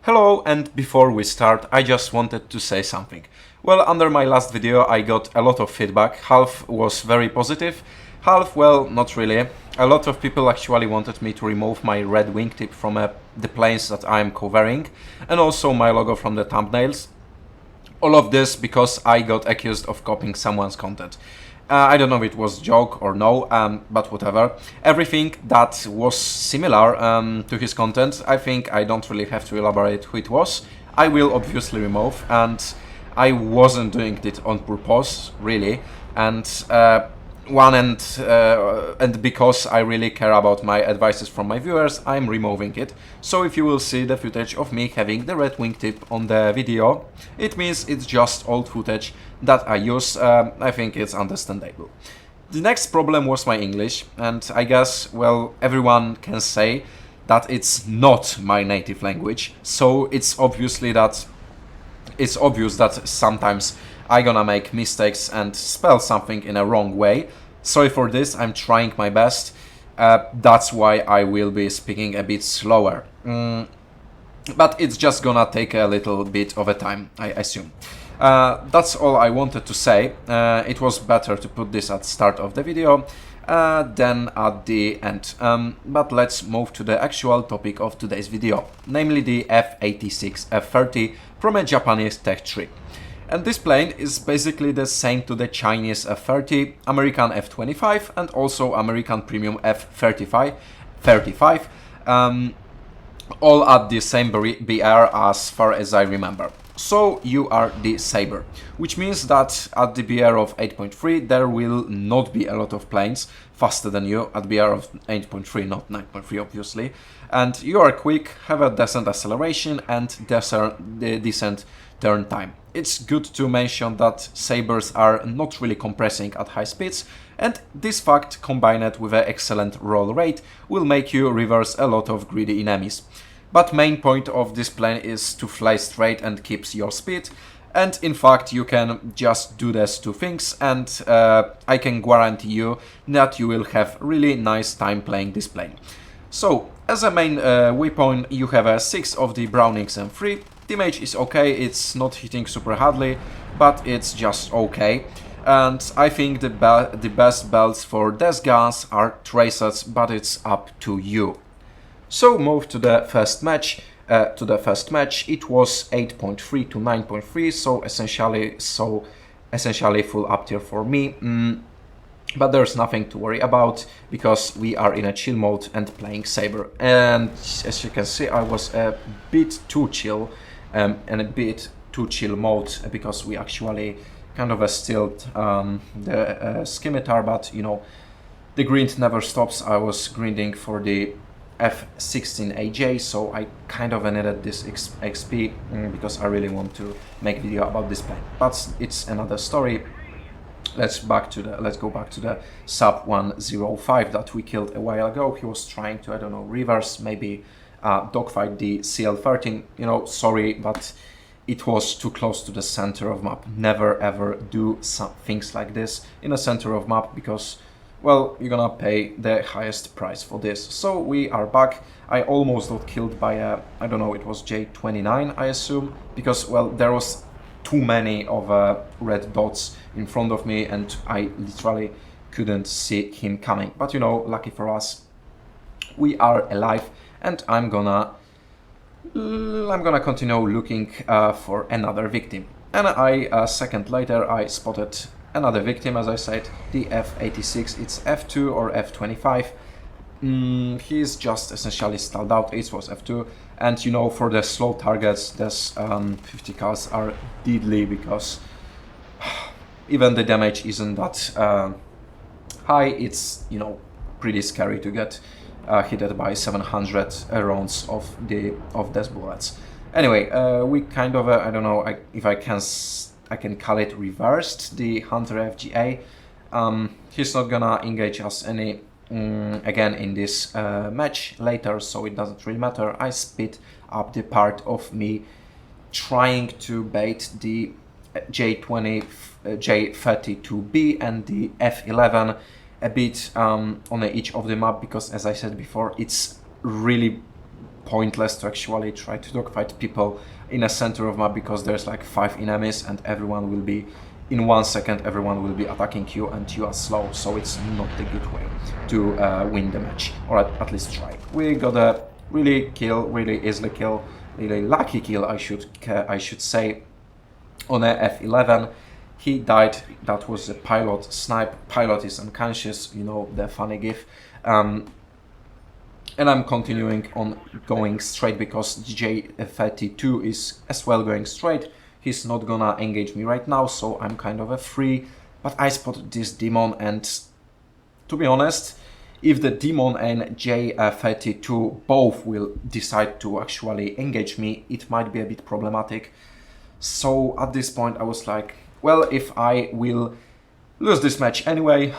Hello, and before we start, I just wanted to say something. Well, under my last video I got a lot of feedback. Half was very positive, half, well, not really. A lot of people actually wanted me to remove my red wingtip from the planes that I'm covering, and also my logo from the thumbnails. All of this because I got accused of copying someone's content. I don't know if it was a joke or no, but whatever. Everything that was similar to his content, I think I don't really have to elaborate who it was. I will obviously remove, and I wasn't doing it on purpose, really. And and because I really care about my advices from my viewers, I'm removing it. So if you will see the footage of me having the red wingtip on the video, it means it's just old footage that I use. I think it's understandable. The next problem was my English, and I guess, well, everyone can say that it's not my native language, so it's obvious that sometimes I'm gonna make mistakes and spell something in a wrong way. Sorry for this, I'm trying my best. That's why I will be speaking a bit slower. But it's just gonna take a little bit of a time, I assume. That's all I wanted to say. It was better to put this at the start of the video than at the end. But let's move to the actual topic of today's video, namely the F-86F-30 from a Japanese tech tree. And this plane is basically the same to the Chinese F-30, American F-25, and also American premium F-35, all at the same BR as far as I remember. So you are the Sabre, which means that at the BR of 8.3 there will not be a lot of planes faster than you at BR of 8.3, not 9.3 obviously, and you are quick, have a decent acceleration and decent turn time. It's good to mention that Sabres are not really compressing at high speeds, and this fact combined with an excellent roll rate will make you reverse a lot of greedy enemies. But main point of this plane is to fly straight and keeps your speed, and in fact you can just do these two things, and I can guarantee you that you will have really nice time playing this plane. So as a main weapon you have 6 of the Brownings M3. Damage is okay, it's not hitting super hardly, but it's just okay. And I think the best belts for these guns are tracers, but it's up to you. So move to the first match. It was 8.3 to 9.3, so essentially full up tier for me. But there's nothing to worry about because we are in a chill mode and playing Sabre. And as you can see, I was a bit too chill. And a bit too chill mode because we actually kind of stilled the scimitar, but you know, the grind never stops. I was grinding for the F-16AJ, so I kind of needed this XP because I really want to make video about this plane. But it's another story. Let's go back to the sub 105 that we killed a while ago. He was trying to, I don't know, reverse, maybe dogfight the CL-13, you know, sorry, but it was too close to the center of map. Never ever do some things like this in the center of map because, well, you're gonna pay the highest price for this. So we are back. I almost got killed by a, I don't know, it was J-29, I assume, because, well, there was too many of red dots in front of me and I literally couldn't see him coming. But you know, lucky for us, we are alive. And I'm gonna continue looking for another victim. And a second later I spotted another victim, as I said, the F-86. It's F2 or F-25. He's just essentially stalled out. It was F2. And you know, for the slow targets, these 50 cals are deadly because even the damage isn't that high. It's, you know, pretty scary to get hit by 700 rounds of these bullets. Anyway, we kind of I don't know if I can call it reversed the Hunter FGA. He's not gonna engage us any again in this match later, so it doesn't really matter. I speed up the part of me trying to bait the J32B and the F11 a bit on each of the map because, as I said before, it's really pointless to actually try to dogfight people in a center of map, because there's like 5 enemies and everyone will be, in 1 second, everyone will be attacking you and you are slow, so it's not a good way to win the match, or at least try. We got a really easily kill, really lucky kill, I should say, on a F-11. He died. That was a pilot snipe. Pilot is unconscious, you know, the funny gif. And I'm continuing on going straight because J-32 is as well going straight. He's not gonna engage me right now, so I'm kind of a free. But I spotted this demon, and to be honest, if the demon and J-32 both will decide to actually engage me, it might be a bit problematic. So at this point I was like, well, if I will lose this match anyway,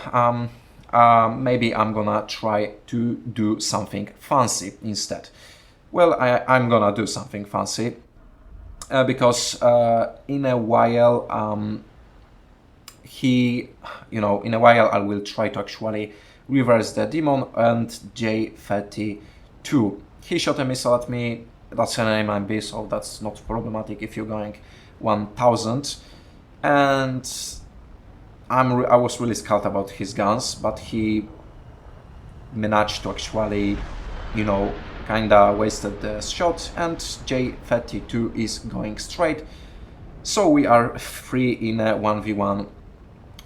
maybe I'm gonna try to do something fancy instead. Well, I'm gonna do something fancy because in a while in a while I will try to actually reverse the demon and J-32. He shot a missile at me. That's an AMB, so that's not problematic if you're going 1000. And I was really scared about his guns, but he managed to actually, kinda wasted the shot, and J-32 is going straight. So we are free in a 1v1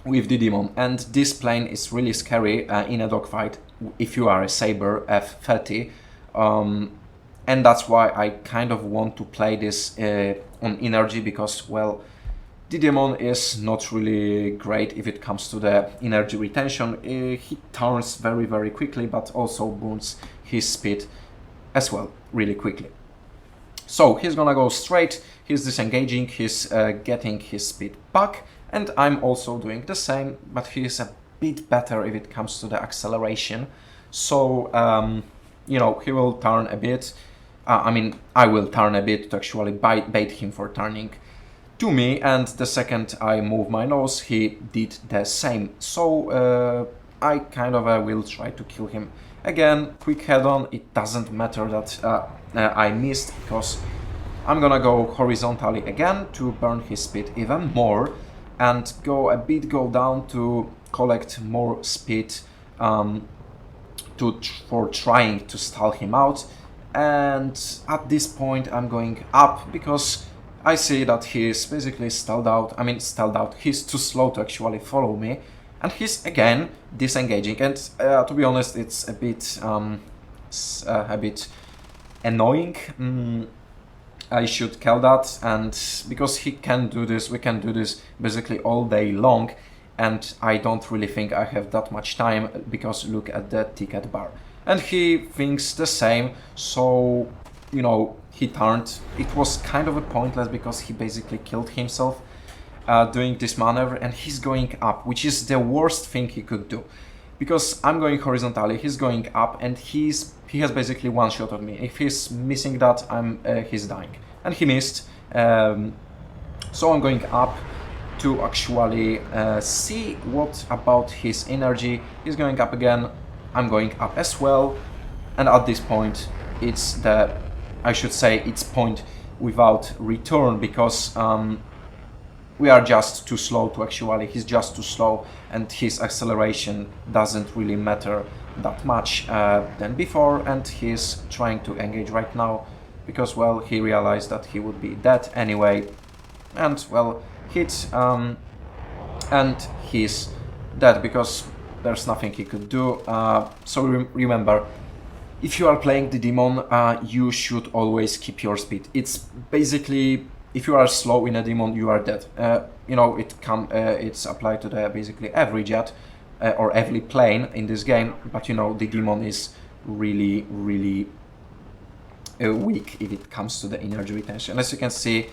with the demon, and this plane is really scary in a dogfight if you are a Saber F-30. And that's why I kind of want to play this on energy, because, well, the demon is not really great if it comes to the energy retention. He turns very, very quickly, but also burns his speed as well really quickly. So he's gonna go straight, he's disengaging, he's getting his speed back, and I'm also doing the same, but he is a bit better if it comes to the acceleration. So, he will turn a bit. I will turn a bit to actually bait him for turning to me, and the second I move my nose, he did the same. So I kind of will try to kill him again. Quick head-on. It doesn't matter that I missed, because I'm gonna go horizontally again to burn his speed even more and go down to collect more speed for trying to stall him out. And at this point I'm going up, because I see that he is basically stalled out. He's too slow to actually follow me, and he's again disengaging. And to be honest, it's a bit annoying. I should kill that, and because he can do this, we can do this basically all day long, and I don't really think I have that much time, because look at the ticket bar. And he thinks the same, so, he turned. It was kind of a pointless, because he basically killed himself doing this maneuver, and he's going up, which is the worst thing he could do. Because I'm going horizontally, he's going up, and he has basically one shot at me. If he's missing that, he's dying. And he missed. So I'm going up to actually see what about his energy. He's going up again. I'm going up as well, and at this point it's point without return, because we are just too slow to actually, he's just too slow, and his acceleration doesn't really matter that much than before, and he's trying to engage right now because, well, he realized that he would be dead anyway, and, well, hit, and he's dead because there's nothing he could do. So remember, if you are playing the demon, you should always keep your speed. It's basically, if you are slow in a demon, you are dead. It's applied to basically every jet or every plane in this game, but the demon is really, really weak if it comes to the energy retention. As you can see,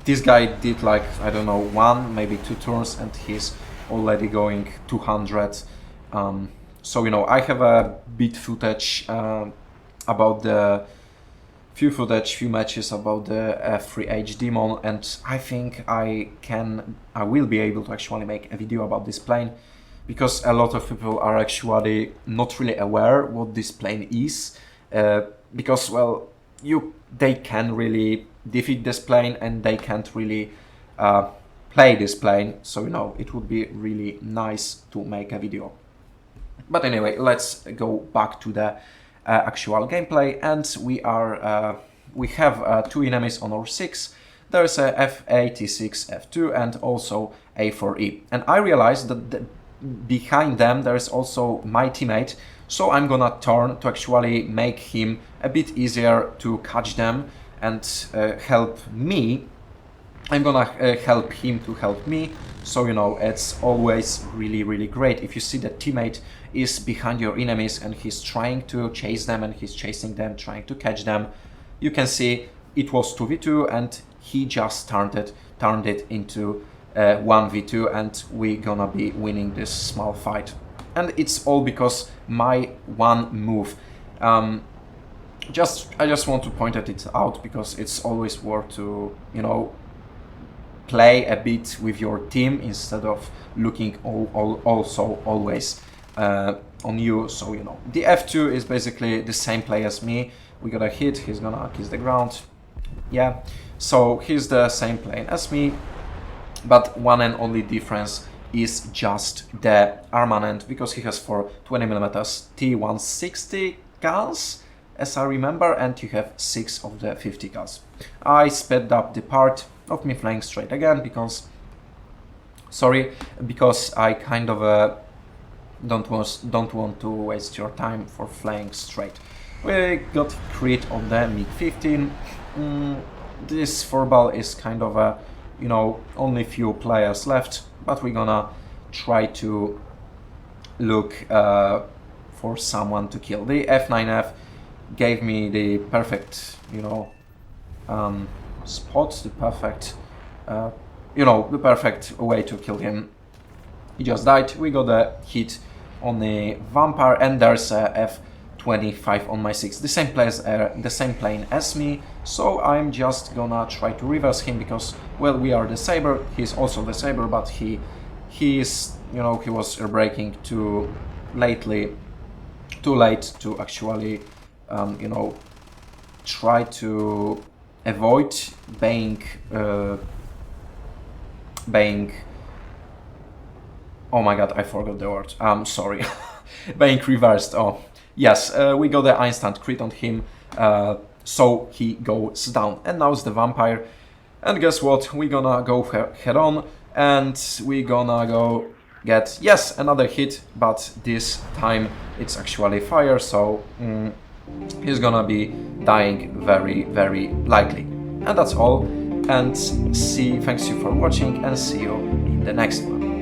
this guy did like, I don't know, 1, maybe 2 turns, and he's already going 200. So, I have a bit footage about the few matches about the F-3H demon, and I think I will be able to actually make a video about this plane, because a lot of people are actually not really aware what this plane is, because, well, they can really defeat this plane, and they can't really play this plane. So you know, it would be really nice to make a video. But anyway, let's go back to the actual gameplay, and we have 2 enemies on our 6. There's a F-86F-30 and also A4E. And I realized that behind them there's also my teammate, so I'm gonna turn to actually make him a bit easier to catch them and help me. I'm gonna help him to help me. So you know, it's always really great if you see that teammate is behind your enemies and he's trying to chase them and he's chasing them, trying to catch them. You can see it was 2v2 and he just turned it into 1v2, and we're gonna be winning this small fight. And it's all because my one move. I just want to point it out because it's always worth to, you know, play a bit with your team instead of looking also always on you. So you know, the F2 is basically the same play as me. We got a hit, he's gonna kiss the ground. Yeah, so he's the same plane as me, but one and only difference is just the armament, because he has for 20mm T160 guns, as I remember, and you have 6 of the 50 guns. I sped up the part of me flying straight again because I kind of don't want to waste your time for flying straight. We got crit on the MiG-15. This 4-ball is kind of a, you know, only few players left, but we're gonna try to look for someone to kill. The F9F gave me the perfect, you know, spot, the perfect, the perfect way to kill him. He just died. We got a hit on the Vampire, and there's a F25 on my 6, the same plane as me. So I'm just gonna try to reverse him because, well, we are the Saber. He's also the Saber, but he is, you know, he was braking too late to actually, you know, try to avoid being oh my god, I forgot the word. Sorry. Being reversed. Oh, yes, we got the instant crit on him, so he goes down. And now it's the Vampire. And guess what? We're gonna go head on, and we're gonna go get, yes, another hit, but this time it's actually fire, so he's gonna be dying very likely. And that's all. And thanks you for watching, and see you in the next one.